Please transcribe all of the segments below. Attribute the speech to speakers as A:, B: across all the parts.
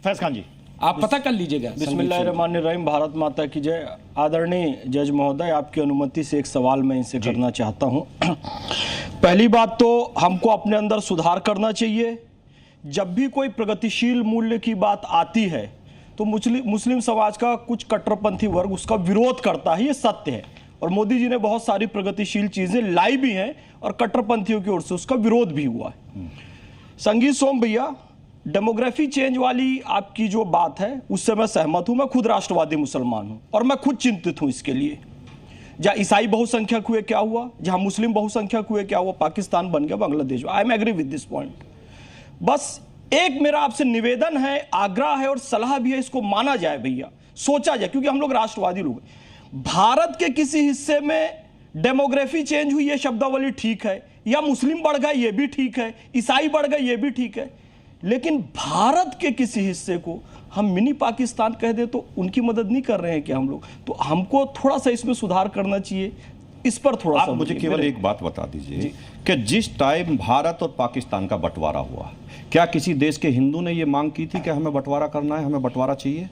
A: फैज खान जी
B: आप पता कर लीजिएगा।
C: बिस्मिल्लाहिर्रहमानिर्रहीम। भारत माता की जय। आदरणीय जज महोदय, आपकी अनुमति से एक सवाल मैं इनसे करना चाहता हूं। पहली बात तो हमको अपने अंदर सुधार करना चाहिए। जब भी कोई प्रगतिशील मूल्य की बात आती है तो मुस्लिम समाज का कुछ कट्टरपंथी वर्ग उसका विरोध करता है, ये सत्य है। और मोदी जी ने बहुत सारी प्रगतिशील चीजें लाई भी हैं और कट्टरपंथियों की ओर से उसका विरोध भी हुआ है। संगीत सोम भैया, डेमोग्राफी चेंज वाली आपकी जो बात है उससे मैं सहमत हूं। मैं खुद राष्ट्रवादी मुसलमान हूं और मैं खुद चिंतित हूं इसके लिए। जहां ईसाई बहुसंख्यक हुए क्या हुआ, जहां मुस्लिम बहुसंख्यक हुए क्या हुआ, पाकिस्तान बन गया Bangladesh. I am agree with this point. बस एक मेरा आपसे निवेदन है, आग्रह है और सलाह भी है, इसको माना जाए भैया, सोचा जाए, क्योंकि हम लोग राष्ट्रवादी लोग हैं। भारत के किसी हिस्से में डेमोग्राफी चेंज हुई, ये शब्दावली ठीक है, या मुस्लिम बढ़ गए ये भी ठीक है, ईसाई बढ़ गए ये भी ठीक है, लेकिन भारत के किसी हिस्से को हम मिनी पाकिस्तान कह दें तो उनकी मदद नहीं कर रहे हैं क्या हम लोग? तो हमको थोड़ा सा इसमें सुधार करना चाहिए। इस पर थोड़ा सा
A: मुझे केवल एक बात बता दीजिए कि जिस टाइम भारत और पाकिस्तान का बंटवारा हुआ, क्या किसी देश के हिंदू ने यह मांग की थी कि हमें बंटवारा करना है, हमें बंटवारा चाहिए?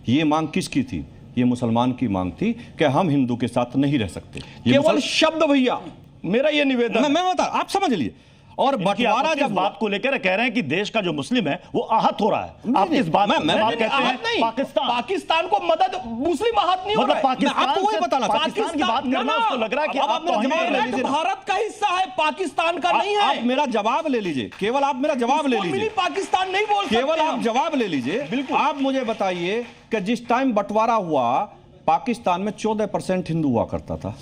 A: ये मांग किसकी थी? ये मुसलमान की मांग थी कि हम हिंदू के साथ नहीं रह सकते।
C: केवल शब्द भैया, मेरा ये निवेदन
A: मैं बता, आप समझ लिए। और बंटवारा जब बात को लेकर कह रहे हैं कि देश का जो मुस्लिम है वो आहत हो रहा है, आप इस बात
C: मैं कहते हैं पाकिस्तान को मदद, मुस्लिम आहत नहीं हो रहा है।
A: पाकिस्तान आपको वही बताना,
C: पाकिस्तान की बात करना उसको लग रहा है कि आप भारत का हिस्सा है, पाकिस्तान का नहीं है।
A: आप मेरा जवाब ले लीजिए, केवल आप मेरा जवाब ले लीजिए।
C: पाकिस्तान नहीं बोल सकते,
A: केवल आप जवाब ले लीजिए। बिल्कुल, आप मुझे बताइए कि जिस टाइम बंटवारा हुआ पाकिस्तान में 14% हिंदू हुआ करता था।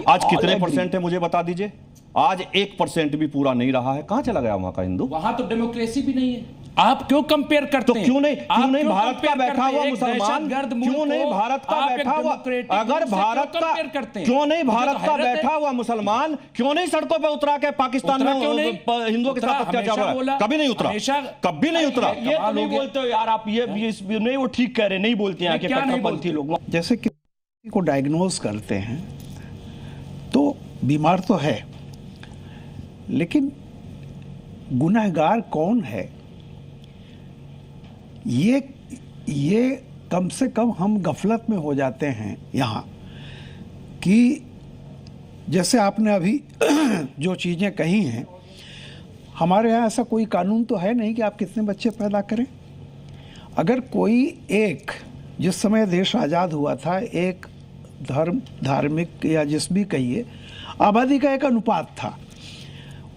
A: आज कितने परसेंट है मुझे बता दीजिए? आज 1% भी पूरा नहीं रहा है। कहां चला गया वहां का हिंदू?
B: वहां तो डेमोक्रेसी भी नहीं है। आप क्यों कंपेयर करते हैं?
A: क्यों नहीं भारत का बैठा हुआ मुसलमान, क्यों नहीं भारत का बैठा हुआ, अगर भारत का क्यों नहीं भारत का बैठा हुआ मुसलमान क्यों नहीं सड़कों पर उतरा के पाकिस्तान में हिंदुओं के साथ अत्याचार हो रहा है? कभी नहीं उतरा, कभी नहीं उतरा।
C: ये तो नहीं बोलते हो यार आप, ये नहीं, वो ठीक कह रहे, नहीं बोलते हैं कट्टरपंथी लोग।
D: जैसे किसी को डायग्नोज करते हैं तो बीमार तो है, लेकिन गुनहगार कौन है ये कम से कम हम गफलत में हो जाते हैं यहाँ कि जैसे आपने अभी जो चीज़ें कही हैं, हमारे यहाँ ऐसा कोई कानून तो है नहीं कि आप कितने बच्चे पैदा करें। अगर कोई एक, जिस समय देश आज़ाद हुआ था, एक धार्मिक या जिस भी कहिए आबादी का एक अनुपात था,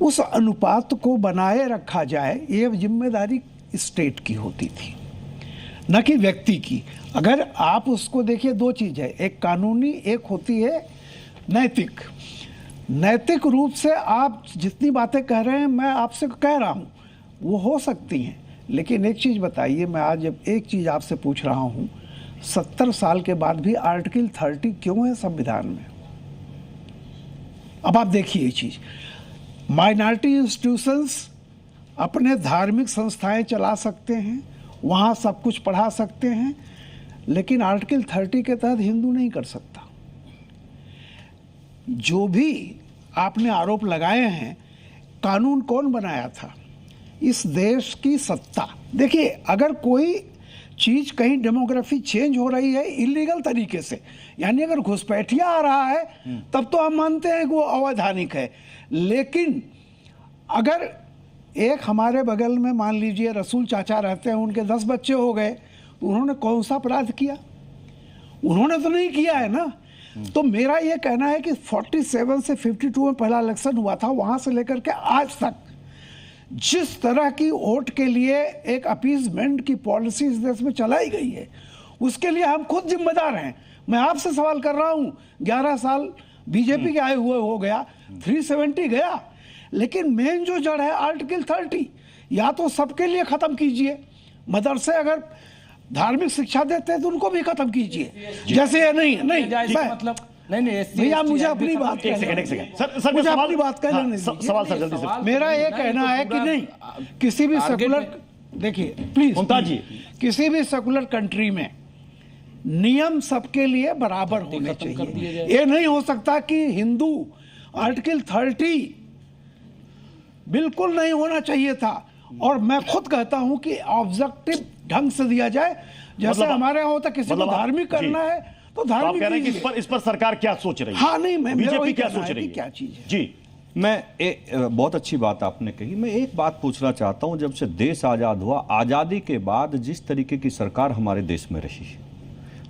D: उस अनुपात को बनाए रखा जाए, ये जिम्मेदारी स्टेट की होती थी, न कि व्यक्ति की। अगर आप उसको देखिए, दो चीज़ है, एक कानूनी, एक होती है नैतिक। नैतिक रूप से आप जितनी बातें कह रहे हैं, मैं आपसे कह रहा हूँ, वो हो सकती हैं, लेकिन एक चीज़ बताइए, मैं आज जब एक चीज़ आपसे पूछ रहा हूँ, 70 साल के बाद भी आर्टिकल 30 क्यों है संविधान में? अब आप देखिए ये चीज़, माइनॉरिटी इंस्टीट्यूशंस अपने धार्मिक संस्थाएं चला सकते हैं, वहाँ सब कुछ पढ़ा सकते हैं, लेकिन आर्टिकल 30 के तहत हिंदू नहीं कर सकता। जो भी आपने आरोप लगाए हैं, कानून कौन बनाया था? इस देश की सत्ता। देखिए, अगर कोई चीज़ कहीं डेमोग्राफी चेंज हो रही है इलीगल तरीके से, यानी अगर घुसपैठिया आ रहा है, तब तो हम मानते हैं कि वो अवैधानिक है। लेकिन अगर एक हमारे बगल में मान लीजिए रसूल चाचा रहते हैं, उनके 10 बच्चे हो गए, तो उन्होंने कौन सा अपराध किया? उन्होंने तो नहीं किया है ना। तो मेरा ये कहना है कि 47 से 52 में पहला इलेक्शन हुआ था, वहाँ से लेकर के आज तक जिस तरह की वोट के लिए एक अपीजमेंट की पॉलिसी इस देश में चलाई गई है, उसके लिए हम खुद जिम्मेदार हैं। मैं आपसे सवाल कर रहा हूँ, 11 साल बीजेपी के आए हुए हो गया, 370 गया, लेकिन मेन जो जड़ है आर्टिकल 30, या तो सबके लिए खत्म कीजिए, मदरसे अगर धार्मिक शिक्षा देते हैं तो उनको भी खत्म कीजिए। जैसे ये नहीं
B: मतलब नहीं
D: भैया, मुझे अपनी बात
A: सर
D: मुझे अपनी बात कहना नहीं।
A: सवाल सर जल्दी से।
D: मेरा ये कहना है कि नहीं, किसी भी सेकुलर, देखिए प्लीज जी, किसी भी सेकुलर कंट्री में नियम सबके लिए बराबर होने चाहिए। ये नहीं हो सकता कि हिंदू, आर्टिकल 30 बिल्कुल नहीं होना चाहिए था और मैं खुद कहता हूं कि ऑब्जेक्टिव ढंग से दिया जाए, जैसे
E: मतलब
D: हमारे यहाँ होता किसी को धार्मिक करना है तो
E: आप
D: धार्मिक
E: कह रहे हैं कि इस पर सरकार क्या सोच रही है?
D: हाँ नहीं, मैं
E: बीजेपी क्या सोच रही है?
D: क्या चीज है
E: जी,
A: मैं बहुत अच्छी बात आपने कही। मैं एक बात पूछना चाहता हूं, जब से देश आजाद हुआ, आजादी के बाद जिस तरीके की सरकार हमारे देश में रही,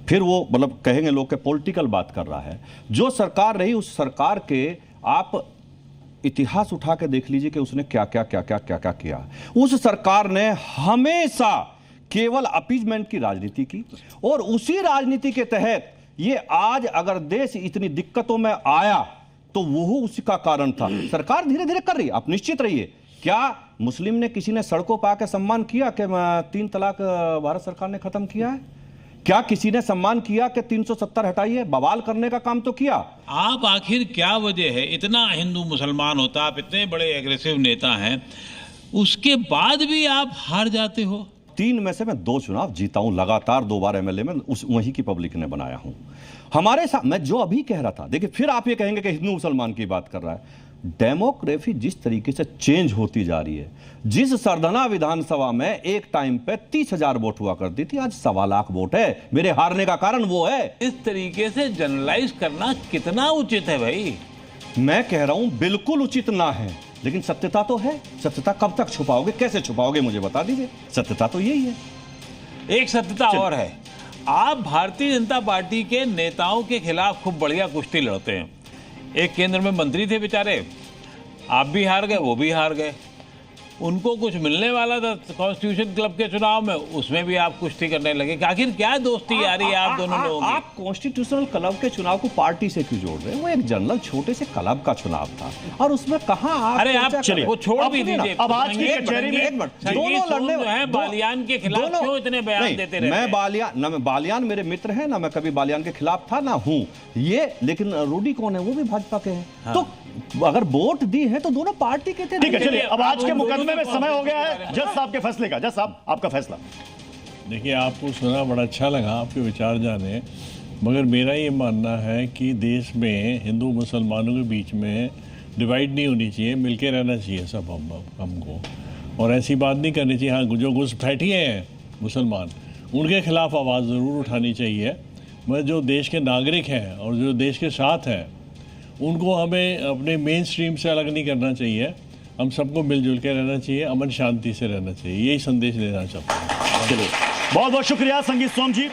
A: फिर वो मतलब कहेंगे लोग के पॉलिटिकल बात कर रहा है, जो सरकार रही उस सरकार के आप इतिहास उठा के देख लीजिए कि उसने क्या क्या क्या क्या क्या क्या किया। उस सरकार ने हमेशा केवल अपीजमेंट की राजनीति की, और उसी राजनीति के तहत ये आज अगर देश इतनी दिक्कतों में आया तो वो उसी का कारण था। सरकार धीरे धीरे कर रही है, आप निश्चित रहिए। क्या मुस्लिम ने किसी ने सड़कों पर आकर सम्मान किया कि 3 तलाक भारत सरकार ने खत्म किया है? क्या किसी ने सम्मान किया कि 370 हटाइए? बवाल करने का काम तो किया।
F: आप आखिर क्या वजह है, इतना हिंदू मुसलमान होता, आप इतने बड़े एग्रेसिव नेता हैं, उसके बाद भी आप हार जाते हो?
A: 3 में से मैं 2 चुनाव जीता हूं लगातार, 2 बार एमएलए में वहीं की पब्लिक ने बनाया हूं। हमारे साथ मैं जो अभी कह रहा था, देखिए फिर आप ये कहेंगे कि हिंदू मुसलमान की बात कर रहा है। डेमोक्रेसी जिस तरीके से चेंज होती जा रही है, जिस सरधना विधानसभा में एक टाइम पे 30,000 वोट हुआ करती थी, आज 1.25 लाख वोट है। मेरे हारने का कारण वो है।
F: इस तरीके से जनरलाइज करना कितना उचित है भाई?
A: मैं कह रहा हूं बिल्कुल उचित ना है, लेकिन सत्यता तो है। सत्यता कब तक छुपाओगे, कैसे छुपाओगे, मुझे बता दीजिए। सत्यता तो यही है।
F: एक सत्यता और है, आप भारतीय जनता पार्टी के नेताओं के खिलाफ खूब बढ़िया कुश्ती लड़ते हैं। एक केंद्र में मंत्री थे बेचारे, आप भी हार गए, वो भी हार गए। उनको कुछ मिलने वाला था कॉन्स्टिट्यूशन क्लब के चुनाव में, उसमें भी आप कुश्ती करने लगे। आखिर क्या दोस्ती आ रही है आप दोनों लोगों की?
A: आप कॉन्स्टिट्यूशनल क्लब के चुनाव को पार्टी से क्यों जोड़ रहे हैं? वो एक जनरल छोटे से क्लब का चुनाव था, और उसमें कहां आप
F: अरे आप चलिए वो छोड़ भी दीजिए।
E: अब आज की कचहरी में
F: दोनों लड़ने हैं, बालियान के खिलाफ क्यों इतने बयान देते रहे?
A: मैं बालियान मेरे मित्र हैं ना, मैं कभी बालियान के खिलाफ था ना हूं ये, लेकिन रूडी कौन है? वो भी भाजपा के हैं। तो अगर वोट दी है तो दोनों पार्टी के थे।
E: ठीक है, चलिए अब आज के मुकदमे में समय हो गया है जज साहब के फैसले का। जज साहब, आपका फैसला।
G: देखिए, आपको सुना बड़ा अच्छा लगा, आपके विचार जाने, मगर मेरा ये मानना है कि देश में हिंदू मुसलमानों के बीच में डिवाइड नहीं होनी चाहिए, मिलके रहना चाहिए सब हमको, और ऐसी बात नहीं करनी चाहिए। हाँ, जो घुसपैठी हैं मुसलमान, उनके खिलाफ आवाज़ ज़रूर उठानी चाहिए, मगर जो देश के नागरिक हैं और जो देश के साथ हैं उनको हमें अपने मेन स्ट्रीम से अलग नहीं करना चाहिए। हम सबको मिलजुल के रहना चाहिए, अमन शांति से रहना चाहिए, यही संदेश देना चाहता हूँ।
E: चलिए, बहुत बहुत शुक्रिया संगीत सोम जी।